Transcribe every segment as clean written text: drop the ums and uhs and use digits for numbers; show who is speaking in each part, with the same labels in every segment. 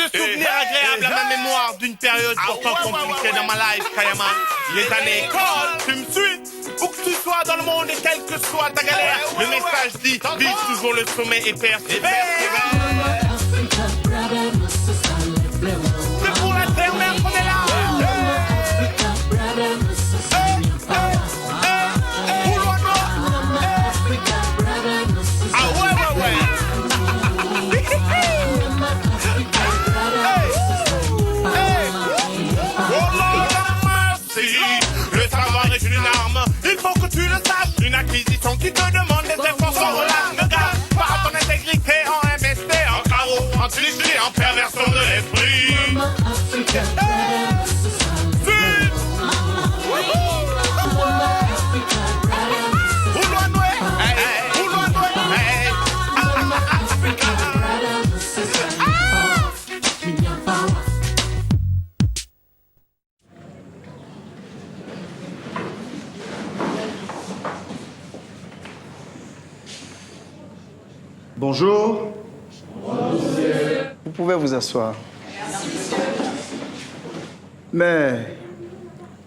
Speaker 1: de souvenirs agréables à ma mémoire d'une période pourtant compliquée dans ma life, Kayaman. Les années école, tu me suis? Où que tu sois dans le monde et quelle que soit ta galère, le message dit, vise toujours le sommet et persévère. C'est pour la terre-mère qu'on est là. Il faut que tu le saches, une acquisition qui te demande des efforts sans relâche. Ne garde pas ton intégrité en MST, en carreau, en tricherie, en perversion de l'esprit.
Speaker 2: Bonjour. Vous pouvez vous asseoir. Mais,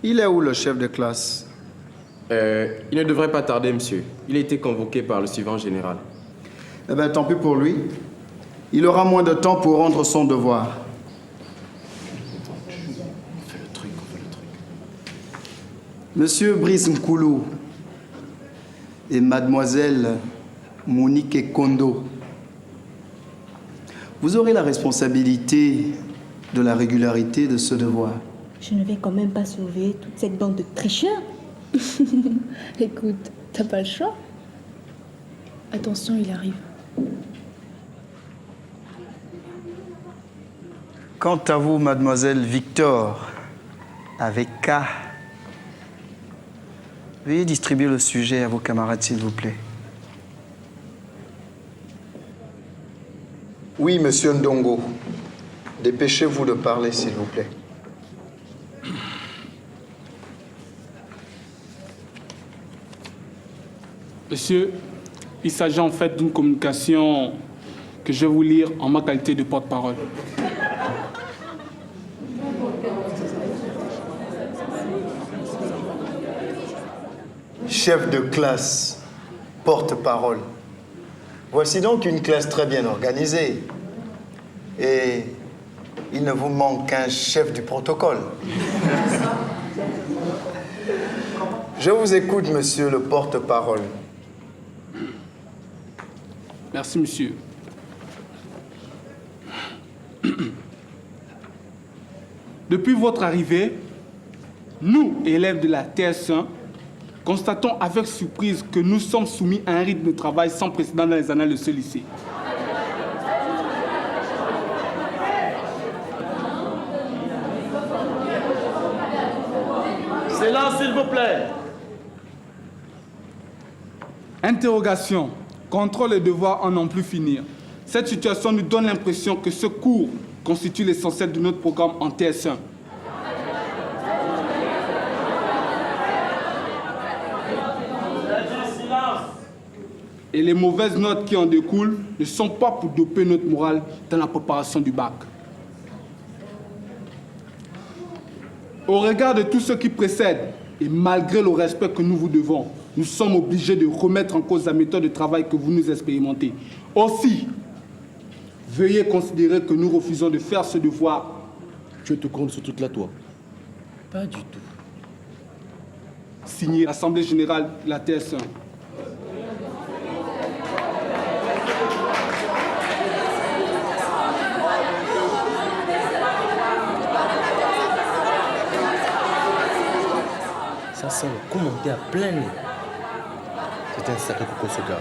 Speaker 2: il est où le chef de classe?
Speaker 3: Il ne devrait pas tarder, monsieur. Il a été convoqué par le suivant général.
Speaker 2: Eh bien, tant pis pour lui. Il aura moins de temps pour rendre son devoir.
Speaker 3: On fait le truc.
Speaker 2: Monsieur Brice Nkoulou et mademoiselle Monique Kondo, vous aurez la responsabilité de la régularité de ce devoir.
Speaker 4: Je ne vais quand même pas sauver toute cette bande de tricheurs.
Speaker 5: Écoute, t'as pas le choix. Attention, il arrive.
Speaker 2: Quant à vous, mademoiselle Victor, avec K, veuillez distribuer le sujet à vos camarades, s'il vous plaît. Oui, monsieur Ndongo. Dépêchez-vous de parler, s'il vous plaît.
Speaker 6: Monsieur, il s'agit en fait d'une communication que je vais vous lire en ma qualité de porte-parole.
Speaker 2: Chef de classe, porte-parole. Voici donc une classe très bien organisée. Et il ne vous manque qu'un chef du protocole. Je vous écoute, monsieur le porte-parole.
Speaker 6: Merci, monsieur. Depuis votre arrivée, nous, élèves de la TS1, constatons avec surprise que nous sommes soumis à un rythme de travail sans précédent dans les annales de ce lycée.
Speaker 7: Silence, s'il vous plaît.
Speaker 6: Interrogation, contrôle et devoir en n'en plus finir. Cette situation nous donne l'impression que ce cours constitue l'essentiel de notre programme en TS1. Et les mauvaises notes qui en découlent ne sont pas pour doper notre morale dans la préparation du bac. Au regard de tout ce qui précède, et malgré le respect que nous vous devons, nous sommes obligés de remettre en cause la méthode de travail que vous nous expérimentez. Aussi, veuillez considérer que nous refusons de faire ce devoir.
Speaker 7: Tu te comptes sur toute la toi? Pas du tout.
Speaker 6: Signé l'Assemblée générale de la TS1.
Speaker 7: Ça sent le commenter à plein nez. C'est un sacré coco ce gars.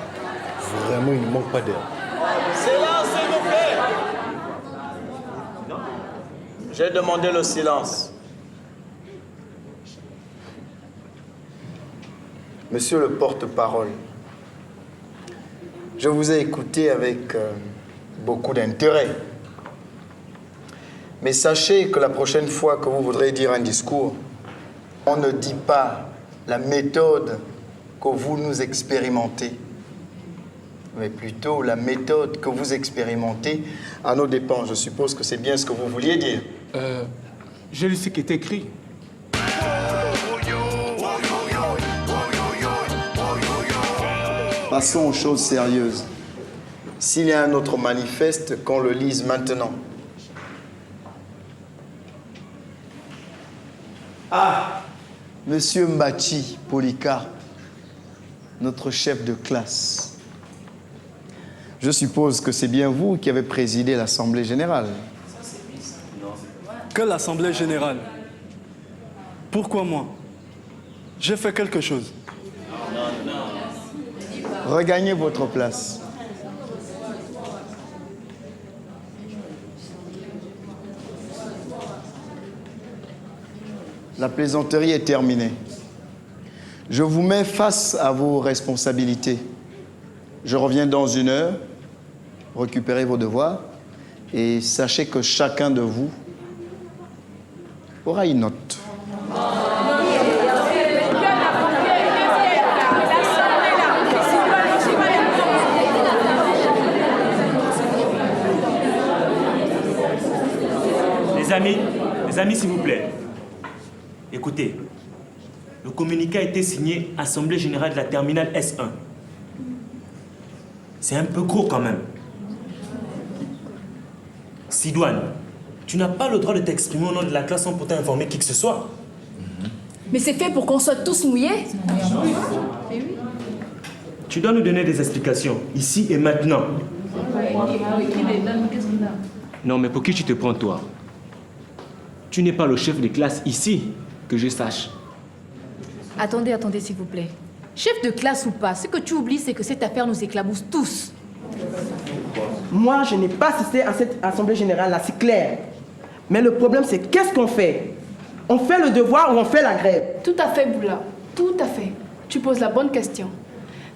Speaker 7: Vraiment, il ne manque pas d'air.
Speaker 2: Silence, s'il vous plaît. J'ai demandé le silence. Monsieur le porte-parole, je vous ai écouté avec beaucoup d'intérêt. Mais sachez que la prochaine fois que vous voudrez dire un discours, on ne dit pas la méthode que vous nous expérimentez. mais plutôt la méthode que vous expérimentez à nos dépens. Je suppose que c'est bien ce que vous vouliez dire.
Speaker 6: J'ai lu ce qui est écrit.
Speaker 2: Passons aux choses sérieuses. S'il y a un autre manifeste, qu'on le lise maintenant. Ah, Monsieur Mbachi Polycarpe, notre chef de classe. Je suppose que c'est bien vous qui avez présidé l'Assemblée générale.
Speaker 8: Que l'Assemblée générale? Pourquoi moi? J'ai fait quelque chose.
Speaker 2: Regagnez votre place. La plaisanterie est terminée. Je vous mets face à vos responsabilités. Je reviens dans 1 heure, récupérez vos devoirs et sachez que chacun de vous aura une note.
Speaker 9: Les amis, s'il vous plaît. Écoutez, le communiqué a été signé Assemblée générale de la terminale S1. C'est un peu gros quand même. Sidoine, tu n'as pas le droit de t'exprimer au nom de la classe sans pourtant informer qui que ce soit.
Speaker 5: Mais c'est fait pour qu'on soit tous mouillés.
Speaker 9: Tu dois nous donner des explications, ici et maintenant. Non, mais pour qui tu te prends, toi? Tu n'es pas le chef de classe ici, que je sache.
Speaker 5: Attendez, s'il vous plaît. Chef de classe ou pas, ce que tu oublies, c'est que cette affaire nous éclabousse tous.
Speaker 10: Moi, je n'ai pas assisté à cette assemblée générale-là, c'est clair. Mais le problème, c'est qu'est-ce qu'on fait? On fait le devoir ou on fait la grève?
Speaker 5: Tout à fait, Boula. Tout à fait. Tu poses la bonne question.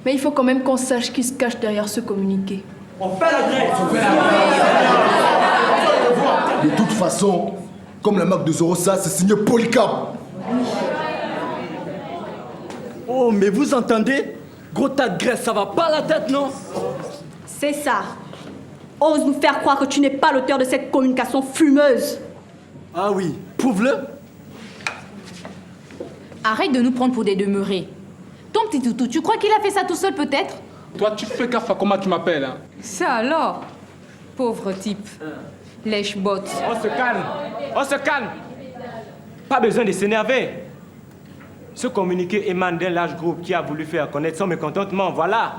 Speaker 5: Mais il faut quand même qu'on sache qui se cache derrière ce communiqué.
Speaker 10: On fait la grève!
Speaker 7: De toute façon, comme la marque de Zorosa, c'est signé Polycarpe.
Speaker 8: Oh, mais vous entendez? Gros tas de graisse, ça va pas la tête, non?
Speaker 4: C'est ça. Ose nous faire croire que tu n'es pas l'auteur de cette communication fumeuse.
Speaker 8: Ah oui, prouve-le.
Speaker 5: Arrête de nous prendre pour des demeurés. Ton petit toutou, tu crois qu'il a fait ça tout seul peut-être?
Speaker 6: Toi, tu fais gaffe à comment tu m'appelles, hein?
Speaker 11: Ça alors? Pauvre type. Lèche-botte.
Speaker 9: On se calme. Pas besoin de s'énerver. Ce communiqué émane d'un large groupe qui a voulu faire connaître son mécontentement, voilà.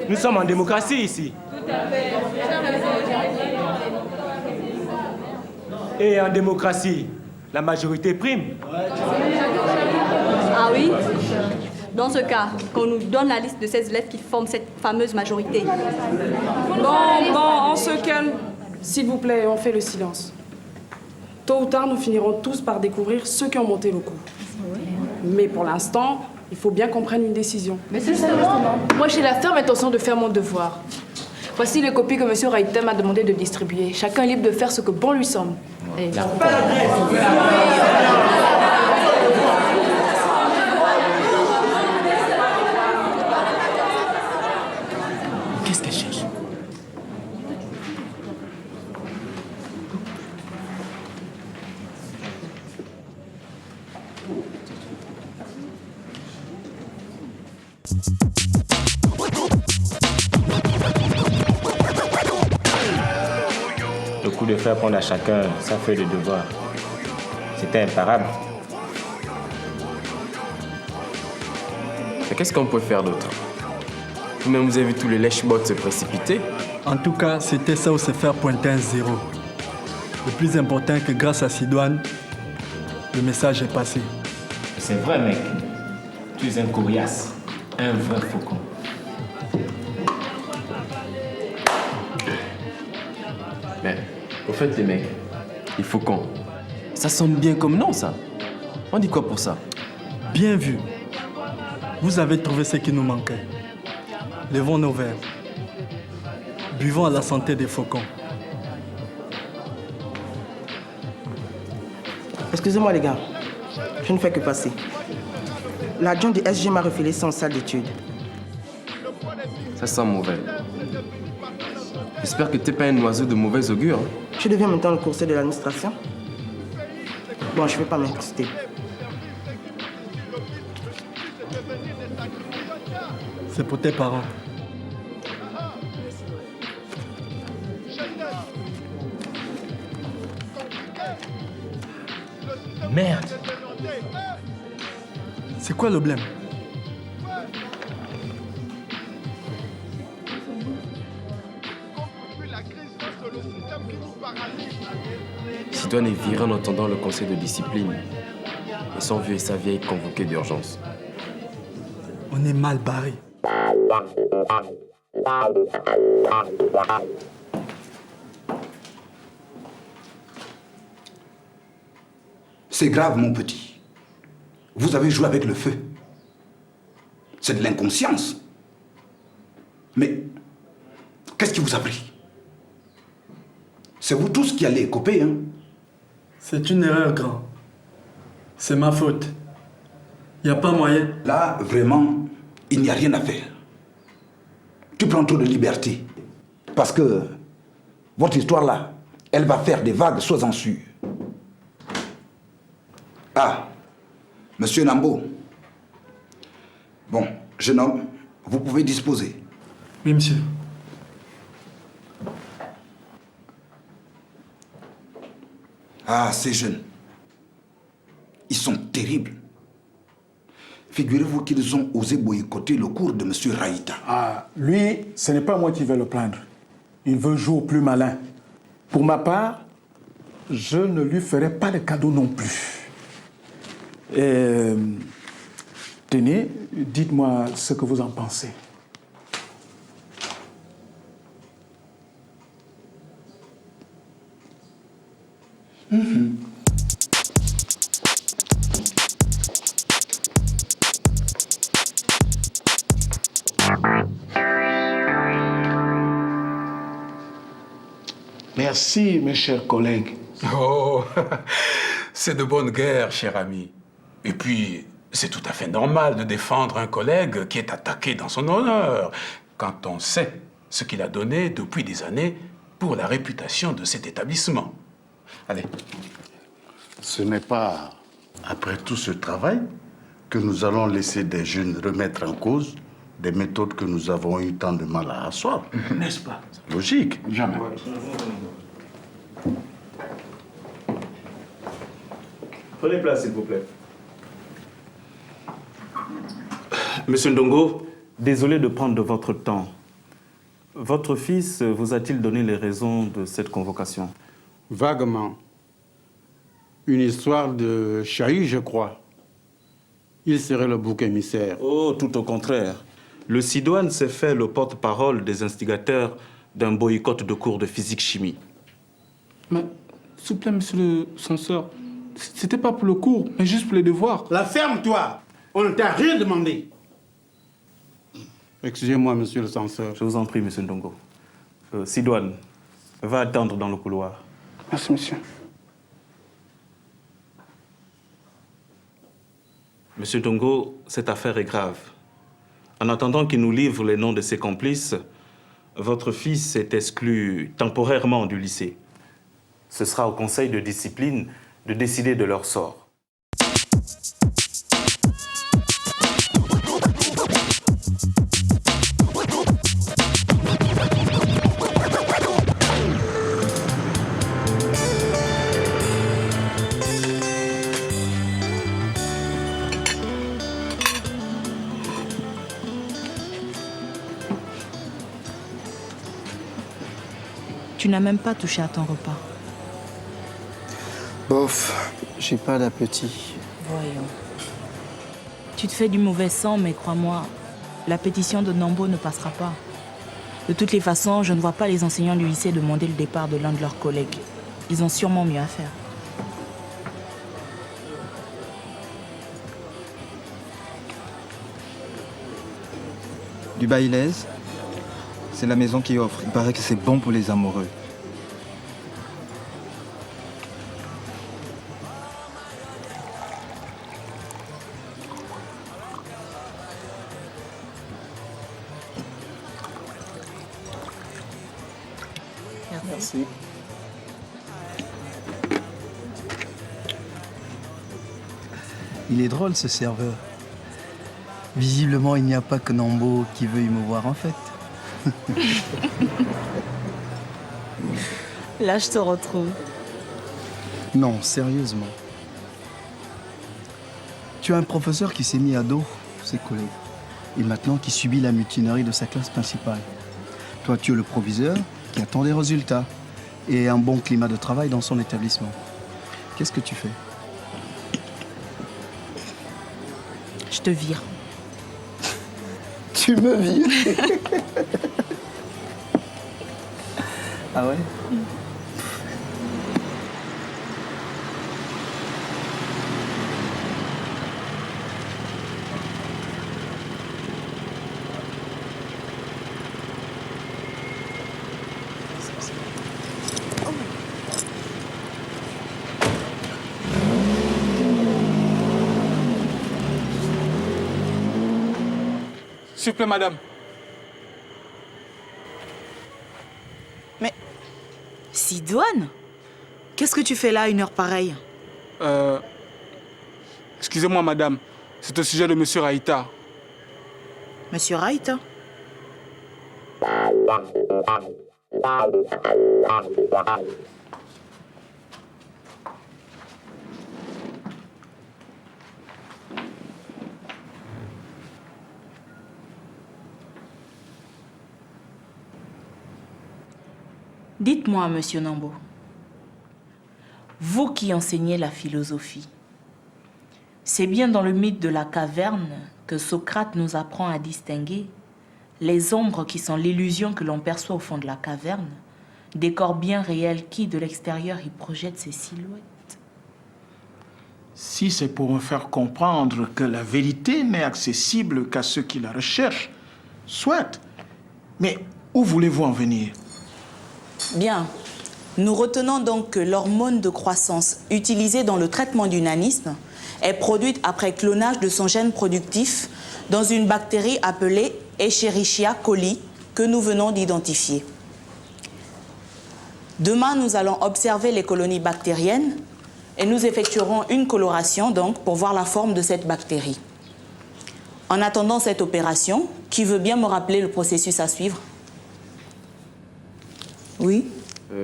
Speaker 9: Nous sommes en démocratie ici. Et en démocratie, la majorité prime.
Speaker 4: Ah oui? Dans ce cas, qu'on nous donne la liste de ces élèves qui forment cette fameuse majorité.
Speaker 11: Bon, on se calme. S'il vous plaît, on fait le silence. Tôt ou tard, nous finirons tous par découvrir ceux qui ont monté le coup. Mais pour l'instant, il faut bien qu'on prenne une décision.
Speaker 5: Mais c'est justement. Moi, j'ai la ferme intention de faire mon devoir. Voici les copies que M. Raïta m'a demandé de distribuer. Chacun est libre de faire ce que bon lui semble. Et...
Speaker 9: Qu'est-ce qu'elle cherche? Le coup de faire prendre à chacun sa feuille de devoir, c'était imparable.
Speaker 3: Mais qu'est-ce qu'on peut faire d'autre? Vous-même, vous avez vu tous les lèche-bottes se précipiter.
Speaker 8: En tout cas, c'était ça ou se faire pointer un 0. Le plus important est que grâce à Sidoine, le message est passé.
Speaker 9: C'est vrai, mec. Tu es un coriace, un vrai faucon.
Speaker 3: Mais, au fait, les mecs, il faut qu'on... Ça sonne bien comme nom, ça. On dit quoi pour ça?
Speaker 8: Bien vu. Vous avez trouvé ce qui nous manquait. Levons nos verres. Buvons à la santé des faucons.
Speaker 10: Excusez-moi, les gars. Je ne fais que passer. L'adjoint du SG m'a refilé ça en salle d'études.
Speaker 3: Ça sent mauvais. J'espère que t'es pas un oiseau de mauvais augure. Hein.
Speaker 10: Je deviens maintenant le conseiller de l'administration. Bon, je ne vais pas m'inquiéter.
Speaker 8: C'est pour tes parents.
Speaker 9: Merde.
Speaker 8: C'est quoi le problème?
Speaker 3: Sidoine est viré en entendant le conseil de discipline. Et son vieux et sa vieille convoqués d'urgence.
Speaker 8: On est mal barré.
Speaker 12: C'est grave, mon petit. Vous avez joué avec le feu. C'est de l'inconscience. Mais qu'est-ce qui vous a pris? C'est vous tous qui allez écoper, hein?
Speaker 8: C'est une erreur, grand. C'est ma faute. Il n'y a pas moyen.
Speaker 12: Là, vraiment, il n'y a rien à faire. Tu prends trop de liberté. Parce que votre histoire-là, elle va faire des vagues, sois-en sûr. Ah, monsieur Nambo. Bon, jeune homme, vous pouvez disposer.
Speaker 8: Oui, monsieur.
Speaker 12: Ah, ces jeunes, ils sont terribles. Figurez-vous qu'ils ont osé boycotter le cours de monsieur Raïta.
Speaker 13: Ah, lui, ce n'est pas moi qui vais le plaindre. Il veut jouer au plus malin. Pour ma part, je ne lui ferai pas de cadeau non plus. Tenez, dites-moi ce que vous en pensez.
Speaker 14: Merci, mes chers collègues.
Speaker 15: Oh, c'est de bonne guerre, cher ami. Et puis, c'est tout à fait normal de défendre un collègue qui est attaqué dans son honneur, quand on sait ce qu'il a donné depuis des années pour la réputation de cet établissement. Allez.
Speaker 14: Ce n'est pas après tout ce travail que nous allons laisser des jeunes remettre en cause des méthodes que nous avons eu tant de mal à asseoir.
Speaker 15: N'est-ce pas?
Speaker 14: Logique.
Speaker 15: Jamais.
Speaker 16: Prenez place, s'il vous plaît. Monsieur Ndongo, désolé de prendre de votre temps. Votre fils vous a-t-il donné les raisons de cette convocation?
Speaker 6: Vaguement. Une histoire de chahut, je crois. Il serait le bouc émissaire.
Speaker 16: Oh, tout au contraire. Le Sidoine s'est fait le porte-parole des instigateurs d'un boycott de cours de physique-chimie.
Speaker 6: Mais, s'il vous plaît, monsieur le censeur, c'était pas pour le cours, mais juste pour les devoirs.
Speaker 14: La ferme-toi. On ne t'a rien demandé.
Speaker 6: Excusez-moi, monsieur le censeur.
Speaker 16: Je vous en prie, monsieur Ndongo. Sidoine, va attendre dans le couloir.
Speaker 6: Merci, monsieur.
Speaker 16: Monsieur Ndongo, cette affaire est grave. En attendant qu'il nous livre les noms de ses complices, votre fils est exclu temporairement du lycée. Ce sera au conseil de discipline de décider de leur sort.
Speaker 17: Tu n'as même pas touché à ton repas.
Speaker 2: Bof, j'ai pas d'appétit.
Speaker 17: Voyons. Tu te fais du mauvais sang, mais crois-moi, la pétition de Nambo ne passera pas. De toutes les façons, je ne vois pas les enseignants du lycée demander le départ de l'un de leurs collègues. Ils ont sûrement mieux à faire.
Speaker 18: Du Baïlaise, c'est la maison qui offre. Il paraît que c'est bon pour les amoureux.
Speaker 2: Merci.
Speaker 19: Il est drôle ce serveur. Visiblement, il n'y a pas que Nambo qui veuille me voir en fait.
Speaker 17: Là, je te retrouve.
Speaker 19: Non, sérieusement. Tu as un professeur qui s'est mis à dos ses collègues et maintenant qui subit la mutinerie de sa classe principale. Toi, tu es le proviseur qui attend des résultats et un bon climat de travail dans son établissement. Qu'est-ce que tu fais?
Speaker 17: Je te vire.
Speaker 19: Tu me vires? Ah ouais?
Speaker 6: S'il vous plaît, madame.
Speaker 17: Mais... Sidoine? Qu'est-ce que tu fais là à une heure pareille?
Speaker 6: Excusez-moi, madame. C'est au sujet de monsieur Raïta.
Speaker 17: Monsieur Raïta? Dites-moi, monsieur Nambo, vous qui enseignez la philosophie, c'est bien dans le mythe de la caverne que Socrate nous apprend à distinguer les ombres qui sont l'illusion que l'on perçoit au fond de la caverne des corps bien réels qui, de l'extérieur, y projettent ces silhouettes.
Speaker 13: Si c'est pour me faire comprendre que la vérité n'est accessible qu'à ceux qui la recherchent, soit. Mais où voulez-vous en venir?
Speaker 17: Bien. Nous retenons donc que l'hormone de croissance utilisée dans le traitement du nanisme est produite après clonage de son gène productif dans une bactérie appelée Escherichia coli que nous venons d'identifier. Demain, nous allons observer les colonies bactériennes et nous effectuerons une coloration donc pour voir la forme de cette bactérie. En attendant cette opération, qui veut bien me rappeler le processus à suivre? Oui.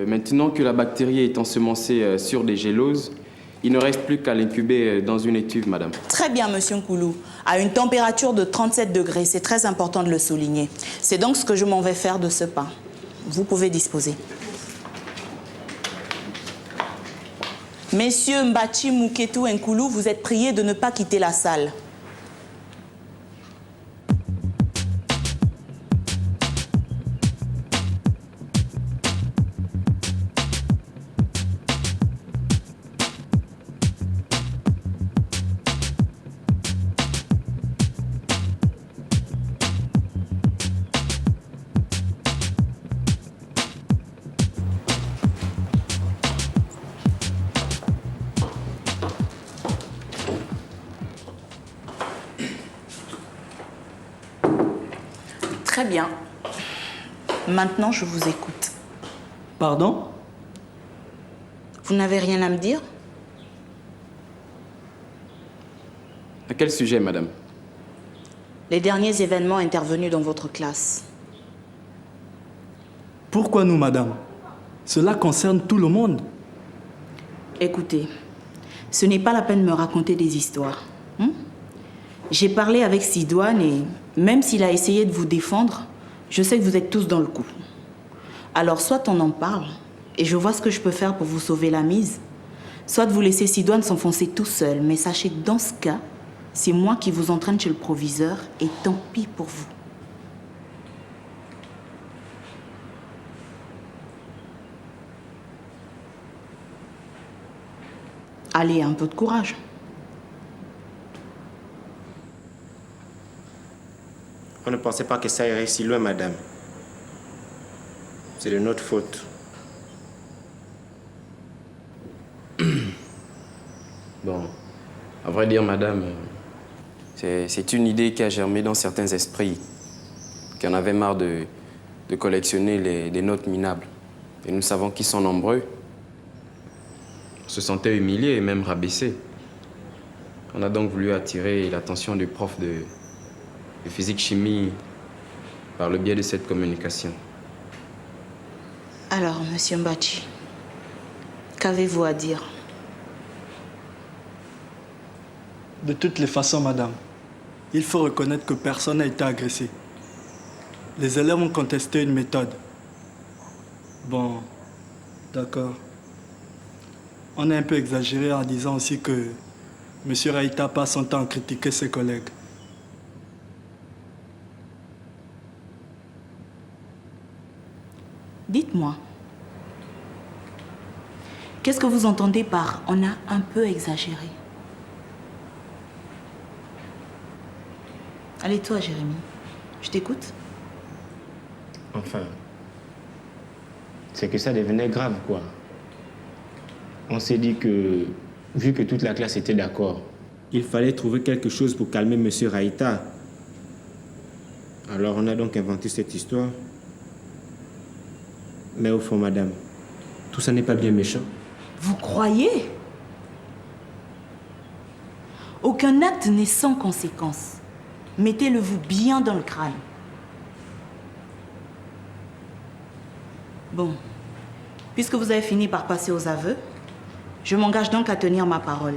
Speaker 3: Maintenant que la bactérie est ensemencée sur des géloses, il ne reste plus qu'à l'incuber dans une étuve, madame.
Speaker 17: Très bien, monsieur Nkoulou. À une température de 37 degrés, c'est très important de le souligner. C'est donc ce que je m'en vais faire de ce pas. Vous pouvez disposer. Messieurs Mbachi, Mouketou et Nkoulou, vous êtes priés de ne pas quitter la salle. Très bien. Maintenant, je vous écoute.
Speaker 8: Pardon?
Speaker 17: Vous n'avez rien à me dire?
Speaker 3: À quel sujet, madame?
Speaker 17: Les derniers événements intervenus dans votre classe.
Speaker 8: Pourquoi nous, madame? Cela concerne tout le monde.
Speaker 17: Écoutez, ce n'est pas la peine de me raconter des histoires. J'ai parlé avec Sidoine et même s'il a essayé de vous défendre, je sais que vous êtes tous dans le coup. Alors soit on en parle et je vois ce que je peux faire pour vous sauver la mise, soit vous laissez Sidoine s'enfoncer tout seul. Mais sachez que dans ce cas, c'est moi qui vous entraîne chez le proviseur et tant pis pour vous. Allez, un peu de courage.
Speaker 9: On ne pensait pas que ça irait si loin, madame. C'est de notre faute.
Speaker 3: Bon, à vrai dire, madame, c'est une idée qui a germé dans certains esprits, qui en avaient marre de collectionner des notes minables. Et nous savons qu'ils sont nombreux. On se sentait humilié et même rabaissé. On a donc voulu attirer l'attention du prof de physique-chimie par le biais de cette communication.
Speaker 17: Alors, monsieur Mbachi, qu'avez-vous à dire?
Speaker 8: De toutes les façons, madame, il faut reconnaître que personne n'a été agressé. Les élèves ont contesté une méthode. Bon, d'accord. On a un peu exagéré en disant aussi que M. Raïta passe son temps à critiquer ses collègues.
Speaker 17: Dites-moi, qu'est-ce que vous entendez par « on a un peu exagéré » ? Allez, toi, Jérémy, je t'écoute.
Speaker 9: Enfin, c'est que ça devenait grave, quoi. On s'est dit que, vu que toute la classe était d'accord, il fallait trouver quelque chose pour calmer M. Raïta. Alors on a donc inventé cette histoire. Mais au fond, madame, tout ça n'est pas bien méchant.
Speaker 17: Vous croyez? Aucun acte n'est sans conséquence. Mettez-le-vous bien dans le crâne. Bon, puisque vous avez fini par passer aux aveux, je m'engage donc à tenir ma parole.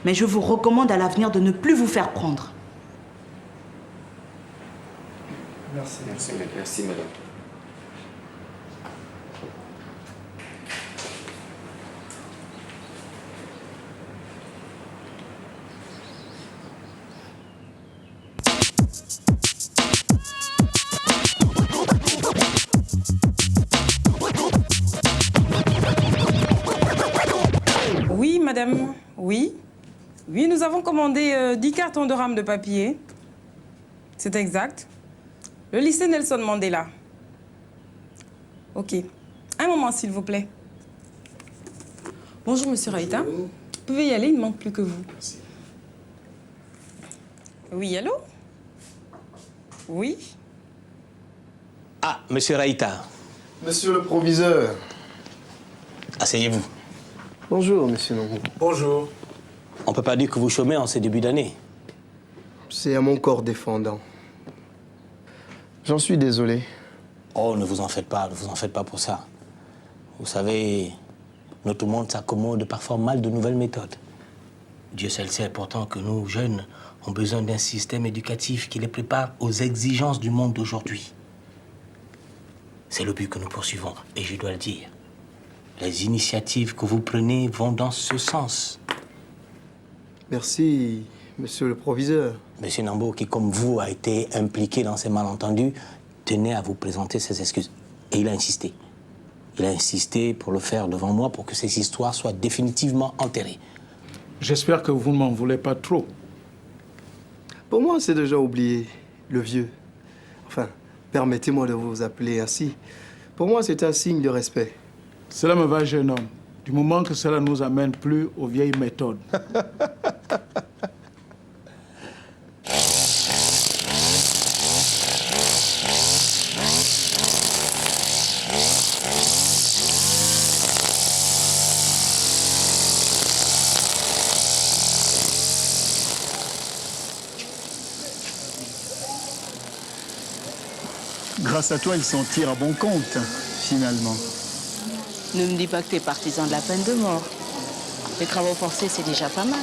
Speaker 17: Mais je vous recommande à l'avenir de ne plus vous faire prendre.
Speaker 8: Merci.
Speaker 3: Merci, madame.
Speaker 11: Oui, madame, oui. Oui, nous avons commandé 10 cartons de rames de papier. C'est exact. Le lycée Nelson Mandela. Ok. Un moment, s'il vous plaît. Bonjour, monsieur Raïta. Vous pouvez y aller, il ne manque plus que vous.
Speaker 2: Merci.
Speaker 11: Oui, allô? Oui?
Speaker 20: Ah, monsieur Raïta.
Speaker 2: Monsieur le proviseur.
Speaker 20: Asseyez-vous.
Speaker 2: Bonjour, monsieur Nongo.
Speaker 20: Bonjour. On ne peut pas dire que vous chômez en ce début d'année.
Speaker 2: C'est à mon corps défendant. J'en suis désolé.
Speaker 20: Oh, ne vous en faites pas pour ça. Vous savez, notre monde s'accommode parfois mal de nouvelles méthodes. Dieu seul sait pourtant que nous, jeunes, ont besoin d'un système éducatif qui les prépare aux exigences du monde d'aujourd'hui. C'est le but que nous poursuivons, et je dois le dire. Les initiatives que vous prenez vont dans ce sens.
Speaker 2: Merci, monsieur le proviseur.
Speaker 20: Monsieur Nambo, qui comme vous a été impliqué dans ces malentendus, tenait à vous présenter ses excuses. Et il a insisté. Il a insisté pour le faire devant moi pour que ces histoires soient définitivement enterrées.
Speaker 13: J'espère que vous ne m'en voulez pas trop.
Speaker 2: Pour moi, c'est déjà oublié, le vieux. Enfin, permettez-moi de vous appeler ainsi. Pour moi, c'est un signe de respect.
Speaker 13: Cela me va, jeune homme, du moment que cela ne nous amène plus aux vieilles méthodes.
Speaker 19: Grâce à toi, ils s'en tirent à bon compte, finalement.
Speaker 17: Ne me dis pas que tu es partisan de la peine de mort. Les travaux forcés, c'est déjà pas mal.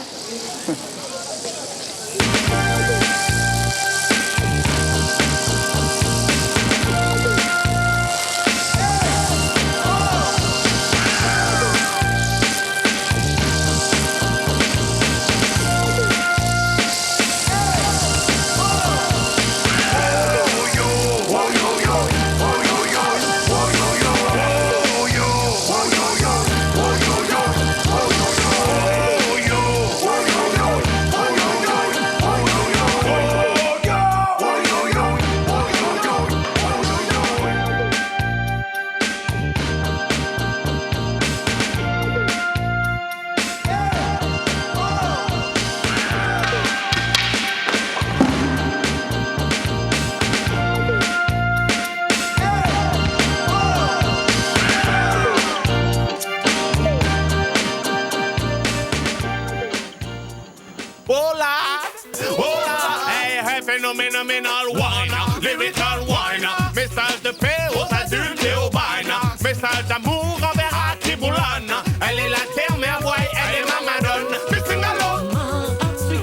Speaker 1: Phenomenal one, lyrical one. Message de paix aux adultes et aux bains. Message d'amour envers Akiboulane. Elle est la terre, mais à voix, elle est ma madone. Missing alone.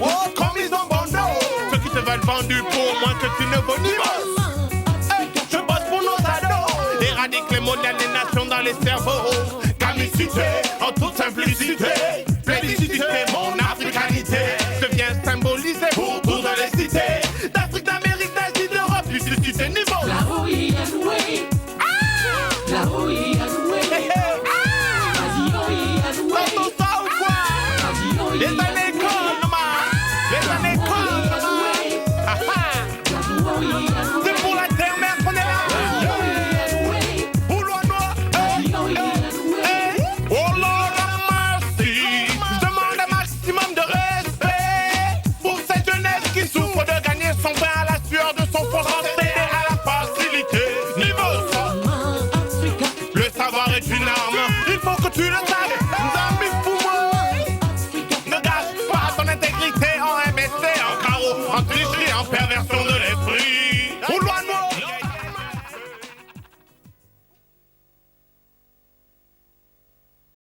Speaker 1: Oh, comme ils ont bon dos. Ceux qui te veulent vendu pour moins que tu ne vaux ni boss. Hey, je bosse pour nos ados. Éradique les modèles des nations dans les cerveaux. Camicité, en toute simplicité. Plébiscité,